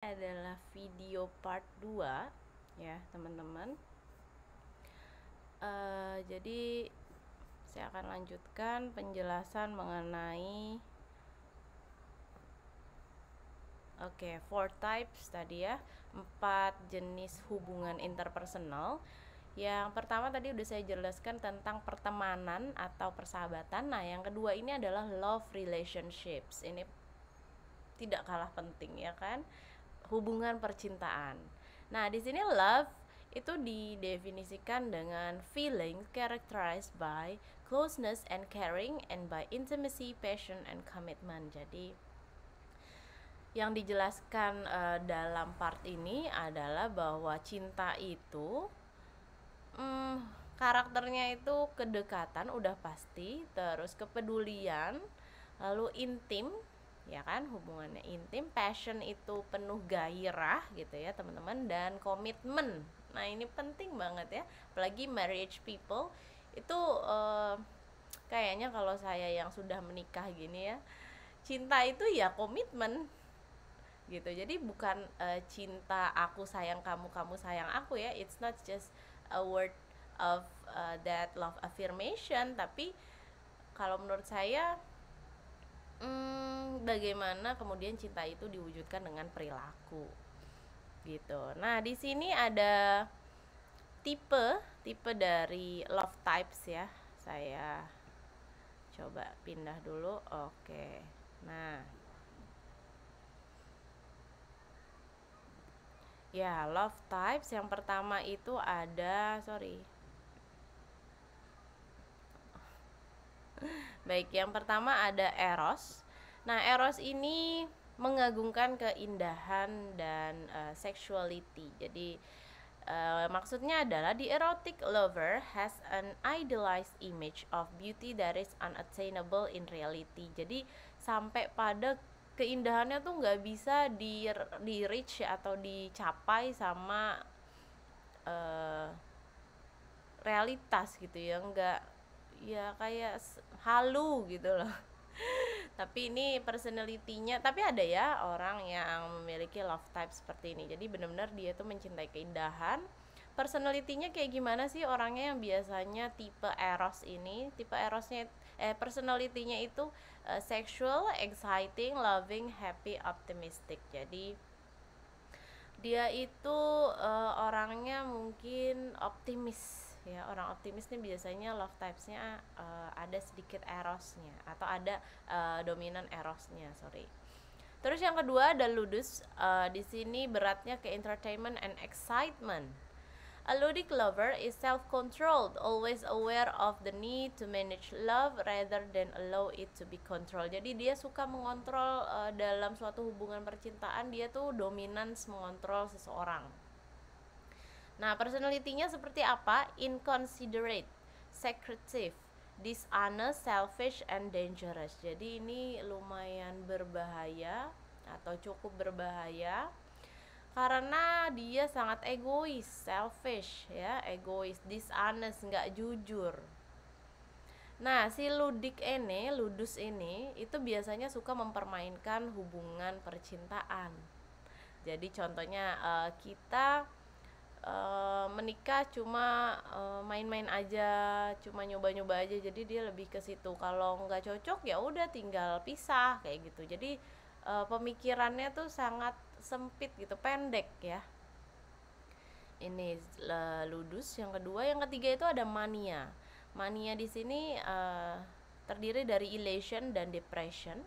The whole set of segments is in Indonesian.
Adalah video part 2 ya teman-teman. Jadi saya akan lanjutkan penjelasan mengenai four types tadi ya, 4 jenis hubungan interpersonal. Yang pertama tadi udah saya jelaskan tentang pertemanan atau persahabatan. Nah, yang kedua ini adalah love relationships. Ini tidak kalah penting ya kan, hubungan percintaan. Nah, di sini love itu didefinisikan dengan feeling characterized by closeness and caring and by intimacy, passion and commitment. Jadi yang dijelaskan dalam part ini adalah bahwa cinta itu karakternya itu kedekatan udah pasti, terus kepedulian, lalu intim ya kan, hubungannya intim, passion itu penuh gairah gitu ya teman-teman, dan komitmen. Nah, ini penting banget ya, apalagi marriage people itu kayaknya kalau saya yang sudah menikah gini ya, cinta itu ya komitmen gitu. Jadi bukan cinta aku sayang kamu, kamu sayang aku ya, it's not just a word of that love affirmation, tapi kalau menurut saya bagaimana kemudian cinta itu diwujudkan dengan perilaku gitu. Nah, di sini ada tipe dari love types ya. Saya coba pindah dulu. Oke. Nah, ya, love types yang pertama itu ada, Baik, yang pertama ada Eros. Nah, Eros ini mengagungkan keindahan dan sexuality. Jadi maksudnya adalah the erotic lover has an idealized image of beauty that is unattainable in reality. Jadi sampai pada keindahannya tuh nggak bisa di reach atau dicapai sama realitas gitu ya, nggak ya, kayak halu gitu loh. Tapi ini personality-nya, tapi ada ya orang yang memiliki love type seperti ini. Jadi benar-benar dia tuh mencintai keindahan. Personality-nya kayak gimana sih orangnya yang biasanya tipe Eros ini? Tipe Erosnya personality-nya itu sexual, exciting, loving, happy, optimistic. Jadi dia itu orangnya mungkin optimis ya. Orang optimis nih biasanya love types-nya ada sedikit erosnya atau ada dominan erosnya, Terus yang kedua ada ludus. Di sini beratnya ke entertainment and excitement. A ludic lover is self-controlled, always aware of the need to manage love rather than allow it to be controlled. Jadi dia suka mengontrol dalam suatu hubungan percintaan, dia tuh dominan mengontrol seseorang. Nah, personality-nya seperti apa? Inconsiderate, secretive, dishonest, selfish, and dangerous. Jadi ini lumayan berbahaya atau cukup berbahaya karena dia sangat egois, selfish ya, egois, dishonest, nggak jujur. Nah, si ludus ini itu biasanya suka mempermainkan hubungan percintaan. Jadi contohnya kita menikah cuma main-main aja, cuma nyoba-nyoba aja. Jadi dia lebih ke situ. Kalau nggak cocok ya udah tinggal pisah kayak gitu. Jadi pemikirannya tuh sangat sempit gitu, pendek ya. Ini ludus. Yang kedua, yang ketiga itu ada mania. Mania di sini terdiri dari elation dan depression.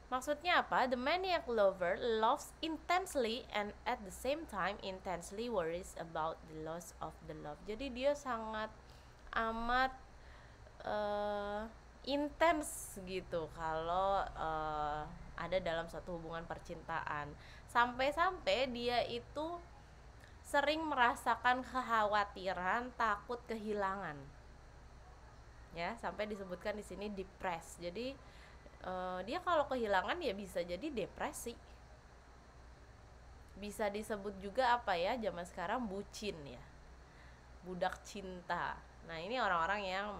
Maksudnya apa? The maniac lover loves intensely and at the same time intensely worries about the loss of the love. Jadi dia sangat amat intens gitu kalau ada dalam suatu hubungan percintaan. Sampai-sampai dia itu sering merasakan kekhawatiran, takut kehilangan. Ya, sampai disebutkan di sini depressed. Jadi dia kalau kehilangan ya bisa jadi depresi. Bisa disebut juga apa ya, zaman sekarang bucin ya, budak cinta. Nah, ini orang-orang yang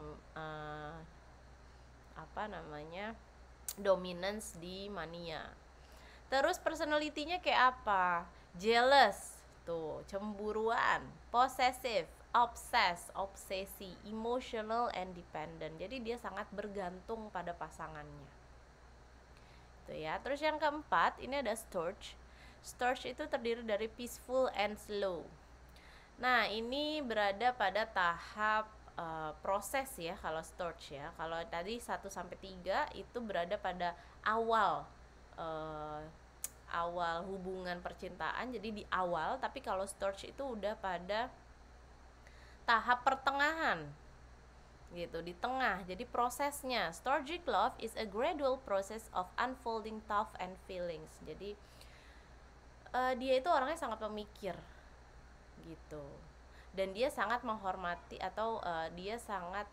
dominance di mania. Terus personality-nya kayak apa? Jealous, tuh, cemburuan, possessive, obsesi, emotional and dependent. Jadi dia sangat bergantung pada pasangannya. Tuh ya. Terus yang keempat, ini ada storge. Storge itu terdiri dari peaceful and slow. Nah, ini berada pada tahap proses ya kalau storge ya. Kalau tadi 1 sampai 3 itu berada pada awal awal hubungan percintaan, jadi di awal. Tapi kalau storge itu udah pada tahap pertengahan gitu, di tengah. Jadi prosesnya, storgic love is a gradual process of unfolding thought and feelings. Jadi dia itu orangnya sangat pemikir gitu, dan dia sangat menghormati atau dia sangat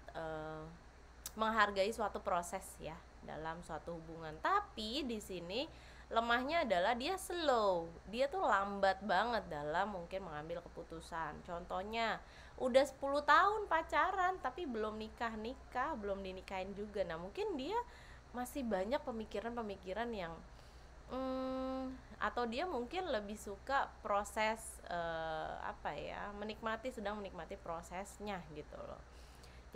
menghargai suatu proses ya dalam suatu hubungan. Tapi di sini lemahnya adalah dia slow, dia tuh lambat banget dalam mungkin mengambil keputusan. Contohnya udah 10 tahun pacaran tapi belum nikah, belum dinikahin juga. Nah mungkin dia masih banyak pemikiran-pemikiran yang atau dia mungkin lebih suka proses sedang menikmati prosesnya gitu loh.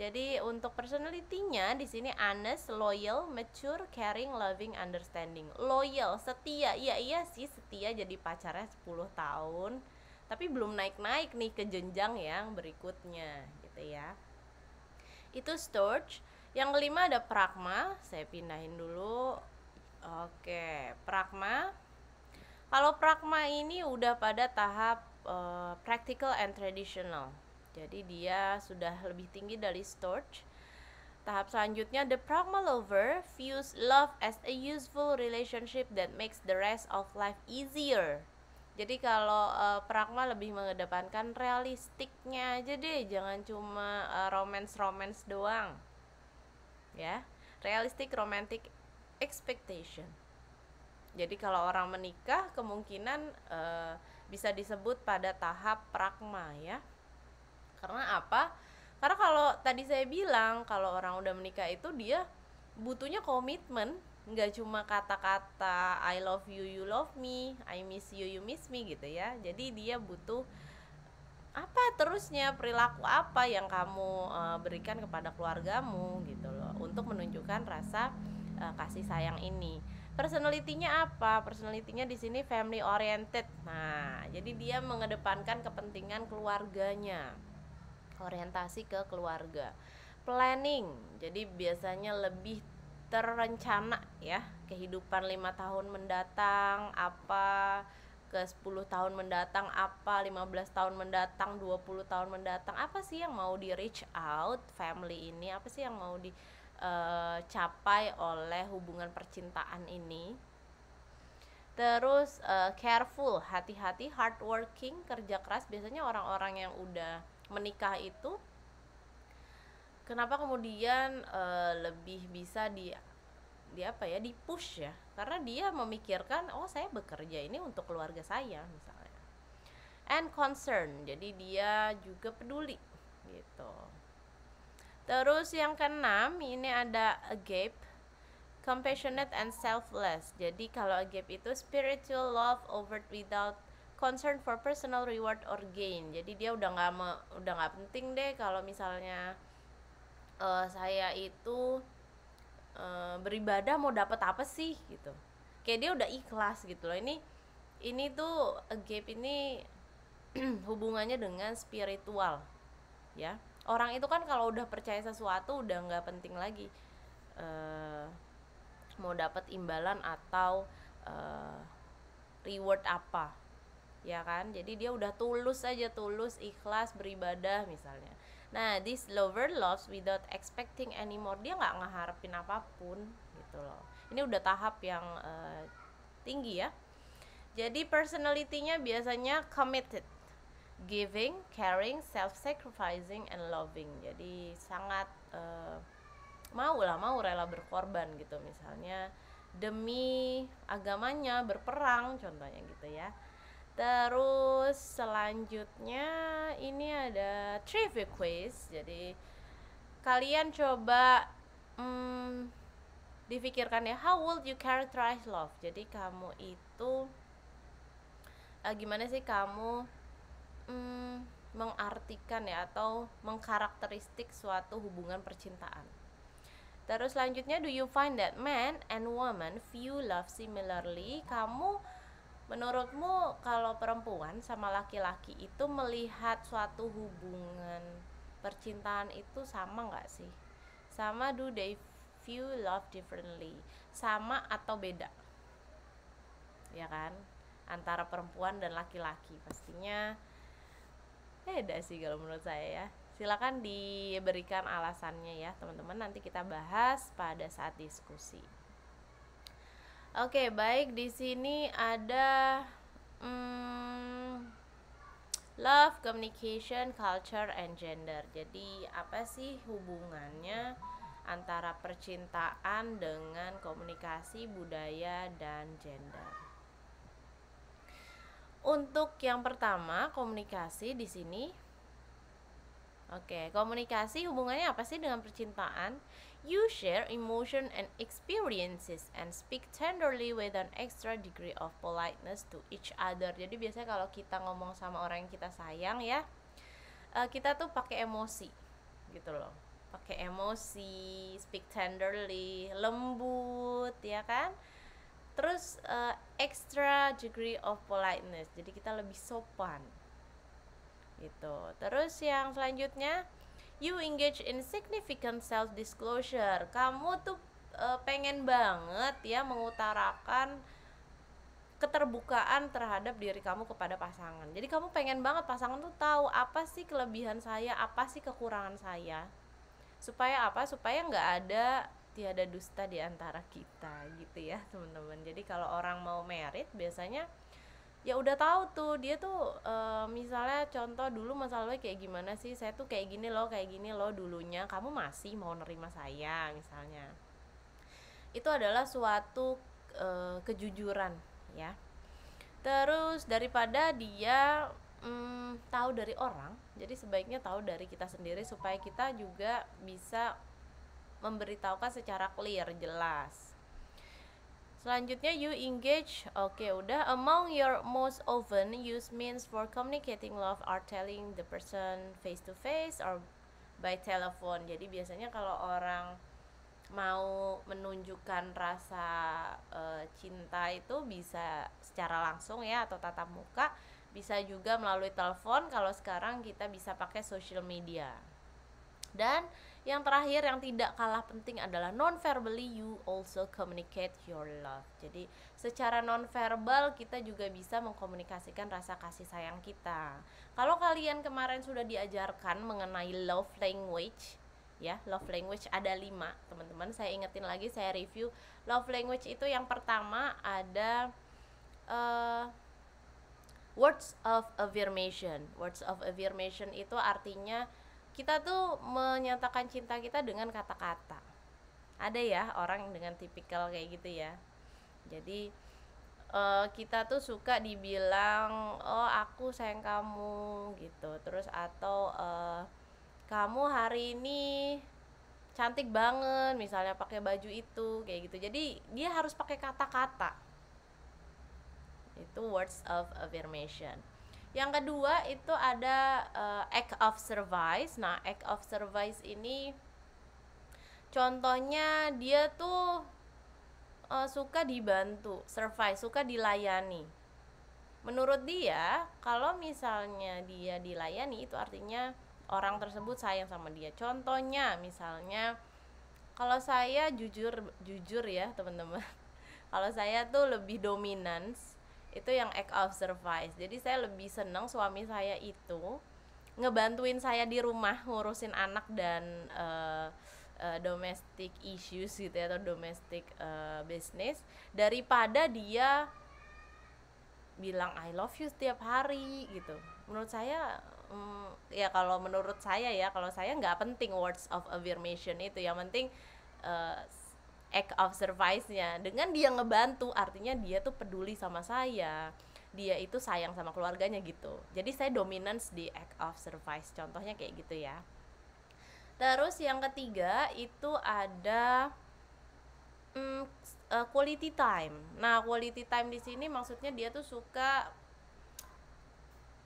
Jadi untuk personality-nya di sini honest, loyal, mature, caring, loving, understanding. Loyal, setia. Iya sih setia, jadi pacarnya 10 tahun. Tapi belum naik-naik nih ke jenjang yang berikutnya gitu ya. Itu storge. Yang kelima ada pragma. Saya pindahin dulu. Oke, pragma. Kalau pragma ini udah pada tahap practical and traditional. Jadi dia sudah lebih tinggi dari storge. Tahap selanjutnya, the pragma lover views love as a useful relationship that makes the rest of life easier. Jadi kalau pragma lebih mengedepankan realistiknya aja deh, jangan cuma romance doang. Ya, realistic romantic expectation. Jadi kalau orang menikah kemungkinan bisa disebut pada tahap pragma ya. Karena apa? Karena kalau tadi saya bilang kalau orang udah menikah itu dia butuhnya komitmen, nggak cuma kata-kata I love you, you love me, I miss you, you miss me gitu ya. Jadi dia butuh apa terusnya, perilaku apa yang kamu berikan kepada keluargamu gitu loh, untuk menunjukkan rasa kasih sayang ini. Personality-nya apa? Personality-nya di sini family oriented. Nah, jadi dia mengedepankan kepentingan keluarganya, orientasi ke keluarga. Planning, jadi biasanya lebih terencana ya, kehidupan 5 tahun mendatang apa, ke 10 tahun mendatang apa, 15 tahun mendatang, 20 tahun mendatang, apa sih yang mau di reach out family ini, apa sih yang mau dicapai oleh hubungan percintaan ini. Terus careful, hati-hati, hardworking, kerja keras. Biasanya orang-orang yang udah menikah itu kenapa kemudian lebih bisa di push ya, karena dia memikirkan saya bekerja ini untuk keluarga saya misalnya. And concern, jadi dia juga peduli gitu. Terus yang keenam ini ada agape, compassionate and selfless. Jadi kalau agape itu spiritual love overt without concern for personal reward or gain. Jadi dia udah nggak penting deh kalau misalnya saya itu beribadah mau dapat apa sih gitu. Kayak dia udah ikhlas gitu loh. Ini tuh agape ini hubungannya dengan spiritual ya. Orang itu kan kalau udah percaya sesuatu udah nggak penting lagi mau dapat imbalan atau reward apa ya kan. Jadi dia udah tulus ikhlas beribadah misalnya. Nah, this lover loves without expecting anymore. Dia nggak ngeharapin apapun gitu loh. Ini udah tahap yang tinggi ya. Jadi personality-nya biasanya committed, giving, caring, self-sacrificing, and loving. Jadi sangat mau rela berkorban gitu, misalnya demi agamanya berperang contohnya gitu ya. Terus selanjutnya ini ada trivia quiz. Jadi kalian coba difikirkan ya, how would you characterize love? Jadi kamu itu itu gimana sih kamu mengartikan ya atau mengkarakteristik suatu hubungan percintaan. Terus selanjutnya, do you find that men and women view love similarly? Kamu menurutmu kalau perempuan sama laki-laki itu melihat suatu hubungan percintaan itu sama nggak sih? Sama, do they view love differently? Sama atau beda? Ya kan? Antara perempuan dan laki-laki pastinya beda sih kalau menurut saya ya. Silakan diberikan alasannya ya teman-teman, nanti kita bahas pada saat diskusi. Oke, baik, di sini ada love, communication, culture, and gender. Jadi apa sih hubungannya antara percintaan dengan komunikasi, budaya, dan gender? Untuk yang pertama, komunikasi di sini. Oke, komunikasi hubungannya apa sih dengan percintaan? You share emotion and experiences and speak tenderly with an extra degree of politeness to each other. Jadi biasanya kalau kita ngomong sama orang yang kita sayang ya, kita tuh pakai emosi gitu loh. Pakai emosi, speak tenderly, lembut ya kan? Terus extra degree of politeness. Jadi kita lebih sopan gitu. Terus yang selanjutnya, you engage in significant self disclosure. Kamu tuh pengen banget ya mengutarakan keterbukaan terhadap diri kamu kepada pasangan. Jadi kamu pengen banget pasangan tuh tahu apa sih kelebihan saya, apa sih kekurangan saya. Supaya apa? Supaya nggak ada tiada dusta di antara kita gitu ya teman-teman. Jadi kalau orang mau merit biasanya ya udah tahu tuh dia tuh misalnya contoh dulu masalahnya kayak gimana sih, saya tuh kayak gini loh dulunya, kamu masih mau nerima saya misalnya. Itu adalah suatu kejujuran ya. Terus daripada dia tahu dari orang, jadi sebaiknya tahu dari kita sendiri supaya kita juga bisa memberitahukan secara clear, jelas. Selanjutnya, you engage. Oke, udah. Among your most often used means for communicating love are telling the person face to face or by telephone. Jadi biasanya kalau orang mau menunjukkan rasa cinta itu bisa secara langsung ya atau tatap muka, bisa juga melalui telepon. Kalau sekarang kita bisa pakai social media. Dan yang terakhir yang tidak kalah penting adalah non-verbally you also communicate your love. Jadi secara non-verbal kita juga bisa mengkomunikasikan rasa kasih sayang kita. Kalau kalian kemarin sudah diajarkan mengenai love language ya, love language ada 5 teman-teman, saya ingetin lagi, saya review. Love language itu yang pertama ada words of affirmation. Words of affirmation itu artinya kita tuh menyatakan cinta kita dengan kata-kata. Ada ya orang dengan tipikal kayak gitu ya. Jadi kita tuh suka dibilang, oh aku sayang kamu gitu. Terus atau kamu hari ini cantik banget, misalnya pakai baju itu kayak gitu. Jadi dia harus pakai kata-kata. Itu words of affirmation. Yang kedua itu ada act of service. Nah, act of service ini contohnya dia tuh suka dibantu, service, suka dilayani. Menurut dia, kalau misalnya dia dilayani itu artinya orang tersebut sayang sama dia. Contohnya misalnya kalau saya jujur ya teman-teman. Kalau saya tuh lebih dominance, itu yang act of service. Jadi saya lebih senang suami saya itu ngebantuin saya di rumah ngurusin anak dan domestic issues gitu ya, atau domestic business, daripada dia bilang I love you setiap hari gitu. Menurut saya ya kalau menurut saya ya, kalau saya nggak penting words of affirmation itu, yang penting act of service-nya. Dengan dia ngebantu artinya dia tuh peduli sama saya, dia itu sayang sama keluarganya gitu. Jadi saya dominance di act of service, contohnya kayak gitu ya. Terus yang ketiga itu ada quality time. Nah, quality time di sini maksudnya dia tuh suka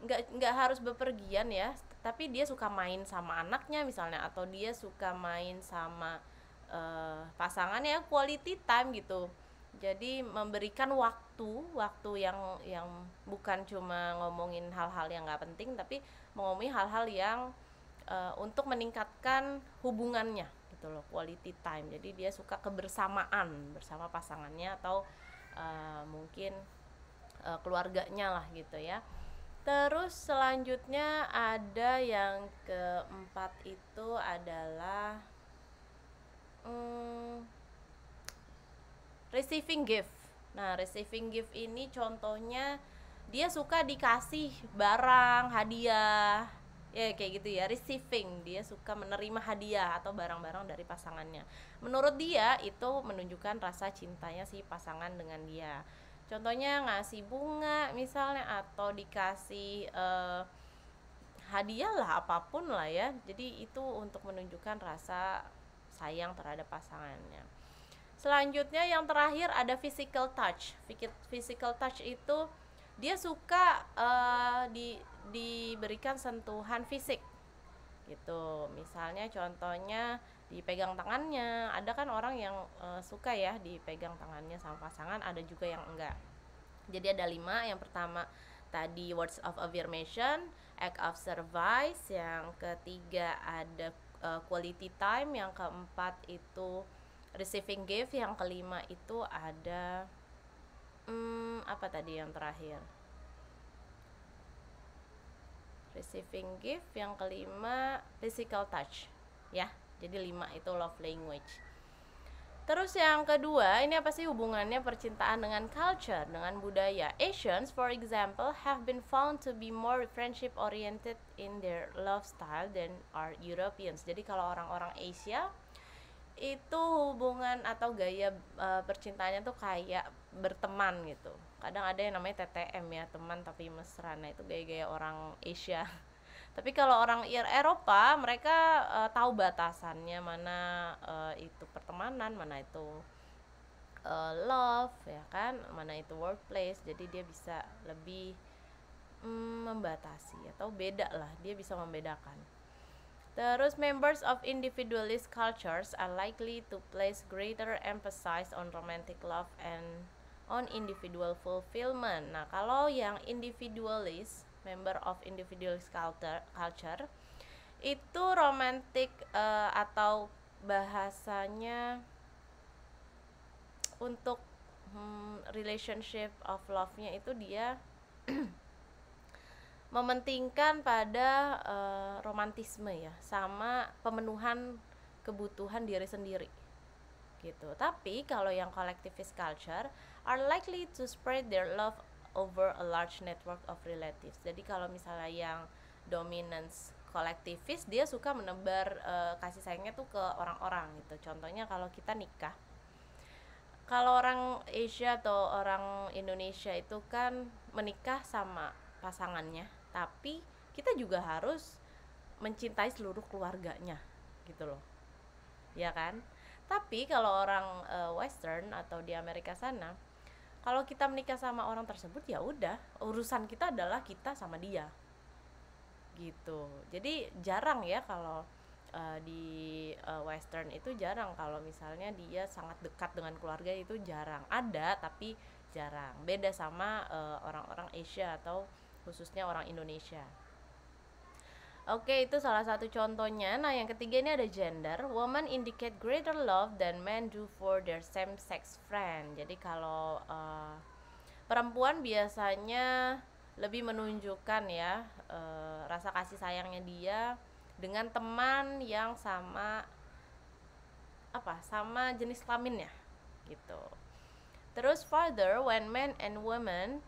nggak harus bepergian ya, tapi dia suka main sama anaknya misalnya, atau dia suka main sama pasangannya, quality time gitu. Jadi memberikan waktu yang bukan cuma ngomongin hal-hal yang nggak penting, tapi ngomongin hal-hal yang untuk meningkatkan hubungannya gitu loh, quality time. Jadi dia suka kebersamaan bersama pasangannya atau mungkin keluarganya lah gitu ya. Terus selanjutnya ada yang keempat itu adalah receiving gift. Nah, receiving gift ini contohnya dia suka dikasih barang, hadiah, ya kayak gitu ya. Receiving, dia suka menerima hadiah atau barang-barang dari pasangannya. Menurut dia itu menunjukkan rasa cintanya si pasangan dengan dia. Contohnya ngasih bunga misalnya, atau dikasih hadiah lah, apapun lah ya. Jadi itu untuk menunjukkan rasa sayang terhadap pasangannya. Selanjutnya yang terakhir ada physical touch. Physical touch itu dia suka diberikan sentuhan fisik gitu. Misalnya contohnya dipegang tangannya. Ada kan orang yang suka ya dipegang tangannya sama pasangan, ada juga yang enggak. Jadi ada 5. Yang pertama tadi words of affirmation, act of service. Yang ketiga ada quality time. Yang keempat itu receiving gift. Yang kelima itu ada apa tadi yang terakhir? Receiving gift. Yang kelima physical touch ya. Jadi 5 itu love language. Terus yang kedua, ini apa sih hubungannya percintaan dengan culture, dengan budaya? Asians, for example, have been found to be more friendship oriented in their love style than are Europeans. Jadi kalau orang-orang Asia itu hubungan atau gaya percintaannya tuh kayak berteman gitu. Kadang ada yang namanya TTM ya, teman tapi mesra. Nah, itu gaya-gaya orang Asia. Tapi kalau orang Eropa, mereka tahu batasannya, mana itu pertemanan, mana itu love ya kan, mana itu workplace. Jadi dia bisa lebih membatasi atau beda lah, dia bisa membedakan. Terus members of individualist cultures are likely to place greater emphasis on romantic love and on individual fulfillment. Nah, kalau yang individualist, member of individualist culture itu romantic atau bahasanya untuk relationship of love-nya itu dia mementingkan pada romantisme ya, sama pemenuhan kebutuhan diri sendiri gitu. Tapi kalau yang collectivist culture are likely to spread their love over a large network of relatives. Jadi kalau misalnya yang dominance collectivist, dia suka menebar kasih sayangnya tuh ke orang-orang gitu. Contohnya kalau kita nikah, kalau orang Asia atau orang Indonesia itu kan menikah sama pasangannya, tapi kita juga harus mencintai seluruh keluarganya gitu loh, ya kan? Tapi kalau orang Western atau di Amerika sana, kalau kita menikah sama orang tersebut ya udah, urusan kita adalah kita sama dia gitu. Jadi jarang ya kalau di Western itu jarang kalau misalnya dia sangat dekat dengan keluarga, itu jarang. Ada tapi jarang. Beda sama orang-orang Asia atau khususnya orang Indonesia. Oke, itu salah satu contohnya. Nah, yang ketiga ini ada gender. Women indicate greater love than men do for their same sex friend. Jadi kalau perempuan biasanya lebih menunjukkan ya rasa kasih sayangnya dia dengan teman yang sama sama jenis kelaminnya gitu. Terus further, when men and women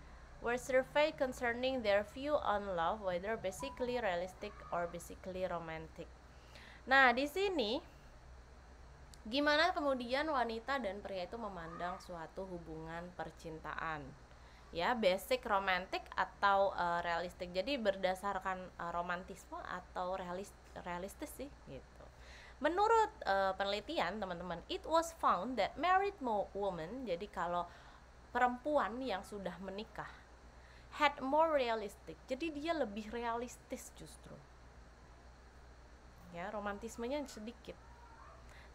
were surveyed concerning their view on love, whether basically realistic or basically romantic. Nah, di sini gimana kemudian wanita dan pria itu memandang suatu hubungan percintaan? Ya, basic, romantic atau realistik. Jadi berdasarkan romantisme atau realistis sih gitu. Menurut penelitian teman-teman, it was found that married woman, jadi kalau perempuan yang sudah menikah, had more realistic, jadi dia lebih realistis justru. Ya, romantismenya sedikit.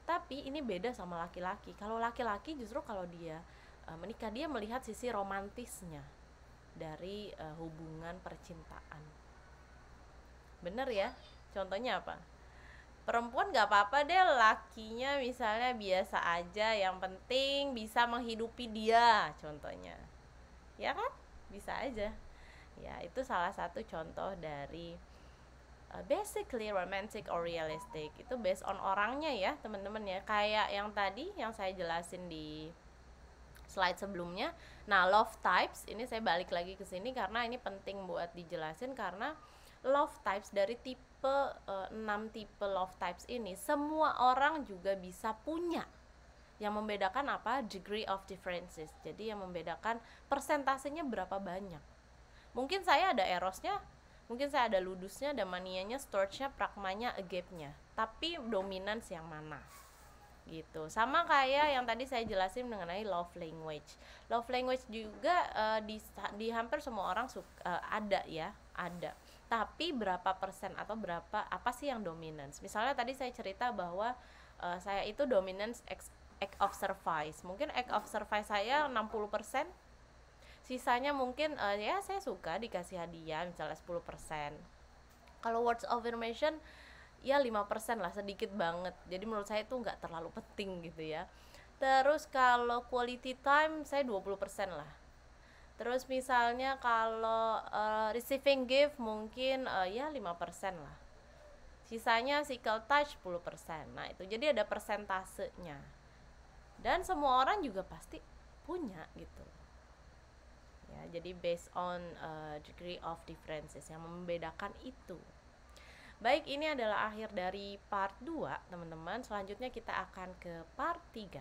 Tapi ini beda sama laki-laki. Kalau laki-laki justru kalau dia menikah, dia melihat sisi romantisnya dari hubungan percintaan. Bener ya? Contohnya apa? Perempuan gak apa-apa deh lakinya misalnya biasa aja, yang penting bisa menghidupi dia, contohnya. Ya kan? Bisa aja. Ya, itu salah satu contoh dari basically romantic or realistic. Itu based on orangnya ya teman-teman ya. Kayak yang tadi yang saya jelasin di slide sebelumnya. Nah, love types ini saya balik lagi ke sini karena ini penting buat dijelasin, karena love types dari tipe 6 tipe love types ini semua orang juga bisa punya. Yang membedakan apa? Degree of differences. Jadi yang membedakan persentasenya berapa banyak. Mungkin saya ada erosnya, mungkin saya ada ludusnya, ada manianya, storage-nya, pragmanya, agape-nya. Tapi dominance yang mana? Gitu. Sama kayak yang tadi saya jelasin mengenai love language. Love language juga di hampir semua orang ada ya, ada. Tapi berapa persen atau berapa apa sih yang dominance? Misalnya tadi saya cerita bahwa saya itu dominance act of service. Mungkin act of service saya 60%. Sisanya mungkin ya saya suka dikasih hadiah misalnya 10%. Kalau words of affirmation ya 5% lah, sedikit banget. Jadi menurut saya itu nggak terlalu penting gitu ya. Terus kalau quality time saya 20% lah. Terus misalnya kalau receiving gift mungkin ya 5% lah. Sisanya physical touch 10%. Nah itu jadi ada persentasenya. Dan semua orang juga pasti punya gitu. Ya, jadi based on degree of differences yang membedakan itu. Baik, ini adalah akhir dari part 2 teman-teman. Selanjutnya kita akan ke part 3.